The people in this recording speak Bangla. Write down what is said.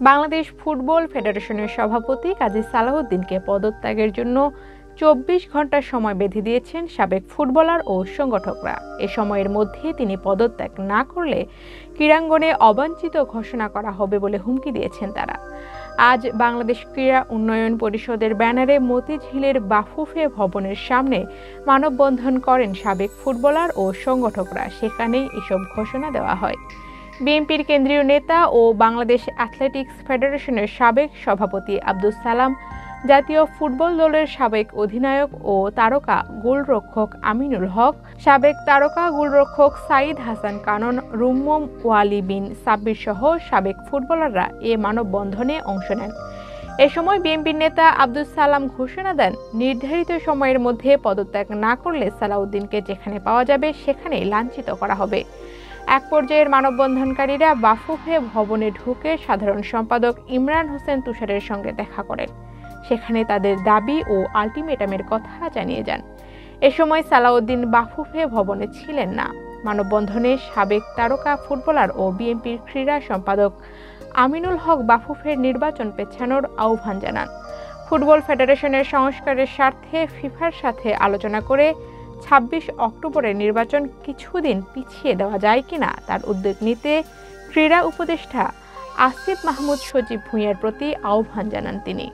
বাংলাদেশ ফুটবল ফেডারেশনের সভাপতি কাজী সালাউদ্দিনকে পদত্যাগের জন্য ২৪ ঘন্টার সময় বেঁধে দিয়েছেন সাবেক ফুটবলার ও সংগঠকরা। এ সময়ের মধ্যে তিনি পদত্যাগ না করলে ক্রীড়াঙ্গনে অবাঞ্ছিত ঘোষণা করা হবে বলে হুমকি দিয়েছেন তারা। আজ বাংলাদেশ ক্রীড়া উন্নয়ন পরিষদের ব্যানারে মতিঝিলের বাফুফে ভবনের সামনে মানববন্ধন করেন সাবেক ফুটবলার ও সংগঠকরা। সেখানেই এসব ঘোষণা দেওয়া হয়। বিএনপির কেন্দ্রীয় নেতা ও বাংলাদেশ অ্যাথলেটিক্স ফেডারেশনের সাবেক সভাপতি আব্দুস সালাম, জাতীয় ফুটবল দলের সাবেক অধিনায়ক ও তারকা গোলরক্ষক আমিনুল হক, সাবেক তারকা গোলরক্ষক সাইদ হাসান কানন, রুম্মম ওয়ালি বিন সাব্বির সহ সাবেক ফুটবলাররা এ মানববন্ধনে অংশ নেন। এ সময় বিএনপির নেতা আব্দুস সালাম ঘোষণা দেন, নির্ধারিত সময়ের মধ্যে পদত্যাগ না করলে সালাউদ্দিনকে যেখানে পাওয়া যাবে সেখানেই লাঞ্ছিত করা হবে। এক পর্যায়ের মানববন্ধনকারীরা বাফুফে ভবনে ঢুকে সাধারণ সম্পাদক ইমরান হোসেন তুষারের সঙ্গে দেখা করেন। সেখানে তাদের দাবি ও আলটিমেটামের কথা জানিয়ে যান। এ সময় সালাউদ্দিন বাফুফে ভবনে ছিলেন না। মানববন্ধনে সাবেক তারকা ফুটবলার ও বিএনপির ক্রীড়া সম্পাদক আমিনুল হক বাফুফের নির্বাচন পেছানোর আহ্বান জানান। ফুটবল ফেডারেশনের সংস্কারের স্বার্থে ফিফার সাথে আলোচনা করে ২৬ অক্টোবরের নির্বাচন কিছুদিন পিছিয়ে দেওয়া যায় কিনা তার উদ্যোগ নিতে ক্রীড়া উপদেষ্টা আসিফ মাহমুদ সজীব ভূঁইয়ার প্রতি আহ্বান জানান তিনি।